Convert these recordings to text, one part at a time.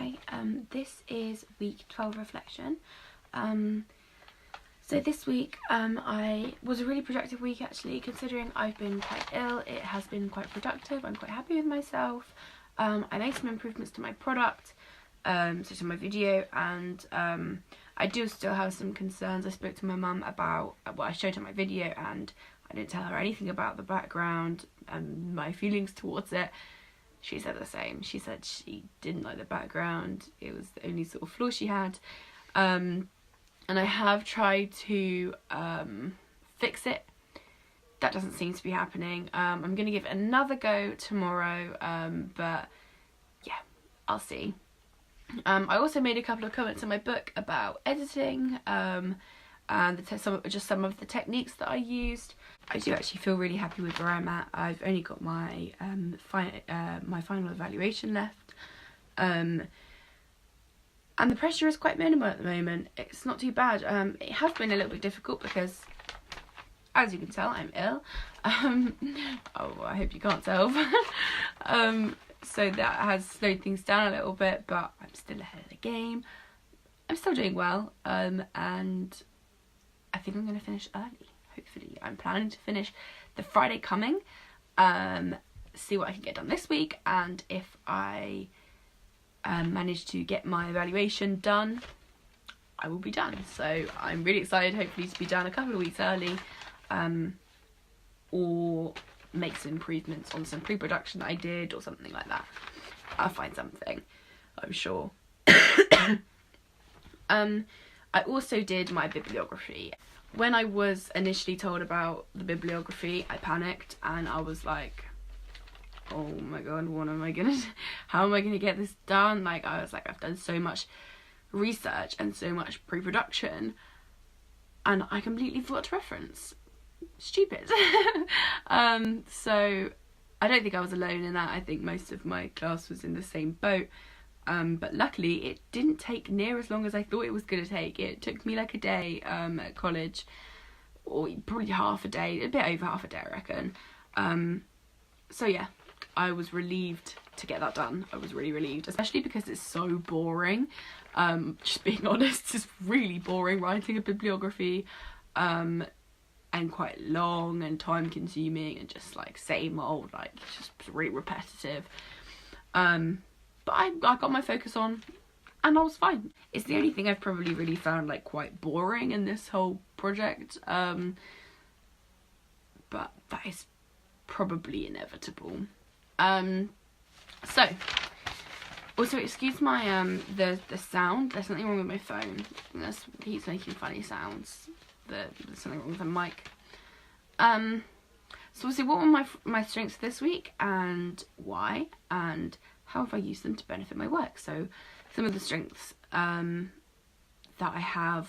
Okay, this is week 12 reflection. So this week I was a really productive week actually, considering I've been quite ill. It has been quite productive. I'm quite happy with myself. I made some improvements to my product, so to my video, and I do still have some concerns. I spoke to my mum about what I showed her my video, and I didn't tell her anything about the background and my feelings towards it. She said the same. She said she didn't like the background. It was the only sort of flaw she had. And I have tried to fix it. That doesn't seem to be happening. I'm going to give it another go tomorrow, but yeah, I'll see. I also made a couple of comments in my book about editing and some of the techniques that I used. I do actually feel really happy with where I'm at. I've only got my my final evaluation left, and the pressure is quite minimal at the moment. It's not too bad. It has been a little bit difficult because, as you can tell, I'm ill. Oh, I hope you can't tell. So that has slowed things down a little bit, but I'm still ahead of the game. I'm still doing well, and I think I'm going to finish early, hopefully. I'm planning to finish the Friday coming, see what I can get done this week, and if I manage to get my evaluation done, I will be done. So I'm really excited, hopefully, to be done a couple of weeks early, or make some improvements on some pre-production that I did or something like that. I'll find something, I'm sure. I also did my bibliography. When I was initially told about the bibliography, I panicked and I was like, oh my god, how am I gonna get this done? Like, I was like, I've done so much research and so much pre-production and I completely forgot to reference. Stupid. So I don't think I was alone in that. I think most of my class was in the same boat. But luckily it didn't take near as long as I thought it was going to take. It took me like a day at college, or probably half a day, a bit over half a day I reckon. So yeah, I was relieved to get that done. I was really relieved, especially because it's so boring. Just being honest, it's really boring writing a bibliography, and quite long and time consuming and just like same old, like just really repetitive. But I got my focus on and I was fine. It's the only thing I've probably really found like quite boring in this whole project, but that is probably inevitable. So also excuse my the sound. There's something wrong with my phone. It keeps making funny sounds. There's something wrong with the mic. So obviously, what were my strengths this week and why, and how have I used them to benefit my work? So some of the strengths that I have,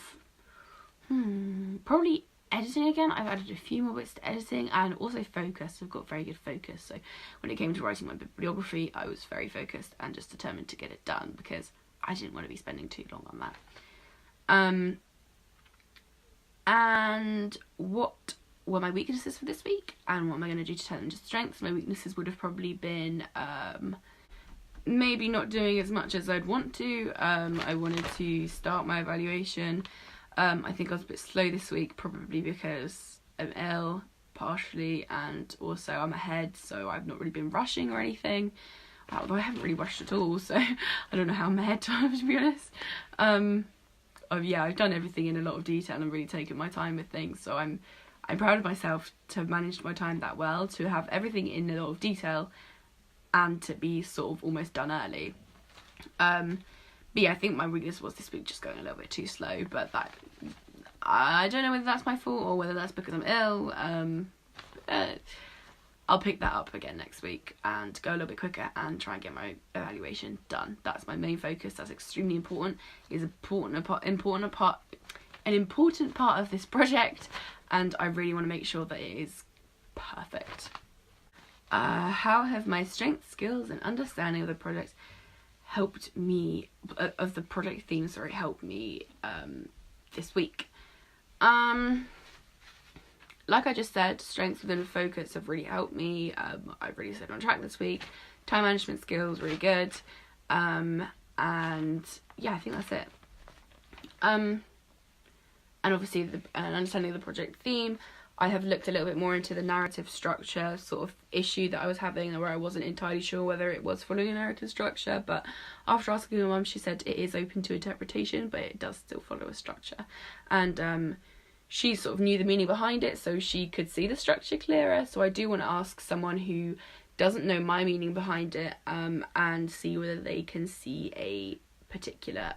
probably editing again. I've added a few more bits to editing, and also focus. I've got very good focus. So when it came to writing my bibliography, I was very focused and just determined to get it done because I didn't want to be spending too long on that. And what were my weaknesses for this week, and what am I going to do to turn them into strengths? My weaknesses would have probably been maybe not doing as much as I'd want to. I wanted to start my evaluation. I think I was a bit slow this week, probably because I'm ill partially, and also I'm ahead, so I've not really been rushing or anything, although I haven't really rushed at all, so I don't know how I'm ahead time, to be honest. Yeah, I've done everything in a lot of detail and really taken my time with things, so I'm proud of myself to have managed my time that well, to have everything in a lot of detail and to be sort of almost done early. But yeah, I think my weakness was this week just going a little bit too slow, but that, I don't know whether that's my fault or whether that's because I'm ill. I'll pick that up again next week and go a little bit quicker and try and get my evaluation done. That's my main focus. That's extremely important. It's an important part of this project, and I really want to make sure that it is perfect. How have my strengths, skills, and understanding of the project helped me, of the project theme, helped me this week? Like I just said, strengths within focus have really helped me. I've really stayed on track this week. Time management skills, really good. And yeah, I think that's it. And obviously an understanding of the project theme. I have looked a little bit more into the narrative structure sort of issue that I was having, where I wasn't entirely sure whether it was following a narrative structure, but after asking my mum, she said it is open to interpretation, but it does still follow a structure. And she sort of knew the meaning behind it, so she could see the structure clearer. So I do want to ask someone who doesn't know my meaning behind it, and see whether they can see a particular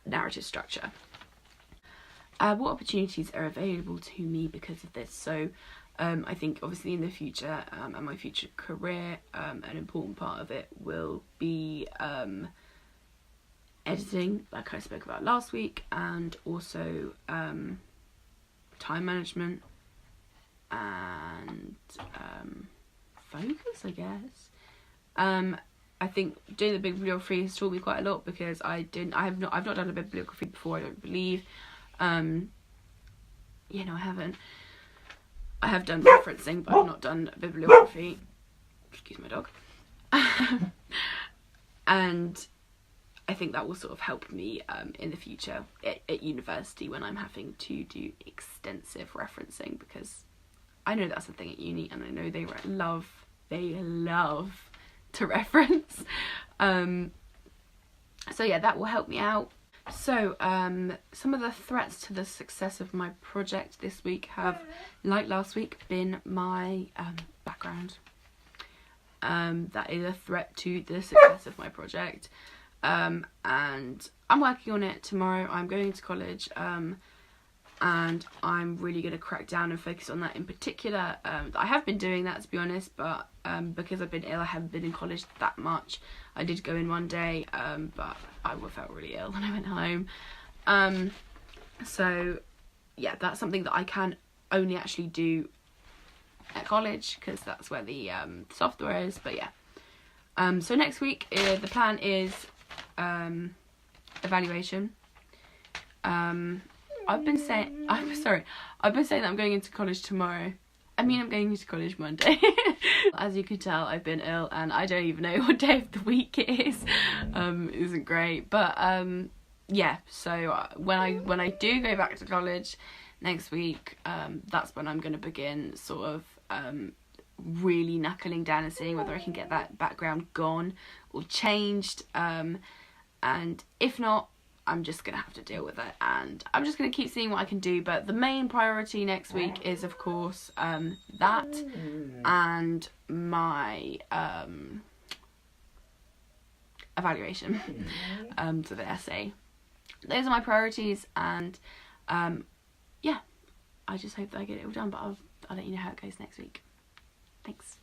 narrative structure. What opportunities are available to me because of this? So I think obviously in the future and my future career, an important part of it will be editing, like I spoke about last week, and also time management and focus, I guess. I think doing the bibliography has taught me quite a lot, because I've not done a bibliography before, I don't believe. You know, I have done referencing, but I've not done bibliography. Excuse my dog. And I think that will sort of help me in the future at university, when I'm having to do extensive referencing, because I know that's a thing at uni, and I know they love to reference. So yeah, that will help me out. So some of the threats to the success of my project this week have, like last week, been my background. That is a threat to the success of my project, and I'm working on it tomorrow. I'm going to college, and I'm really going to crack down and focus on that in particular. I have been doing that, to be honest, but because I've been ill, I haven't been in college that much. I did go in one day, but I felt really ill when I went home. So yeah, that's something that I can only actually do at college, because that's where the software is. But yeah, so next week the plan is evaluation. I've been saying that I'm going into college tomorrow. I mean, I'm going into college Monday. As you can tell, I've been ill, and I don't even know what day of the week it is. It isn't great, but yeah. So when I do go back to college next week, that's when I'm going to begin sort of really knuckling down and seeing whether I can get that background gone or changed. And if not, I'm just going to have to deal with it, and I'm just going to keep seeing what I can do. But the main priority next week is, of course, that and my evaluation, so the essay. Those are my priorities, and yeah, I just hope that I get it all done, but I'll let you know how it goes next week. Thanks.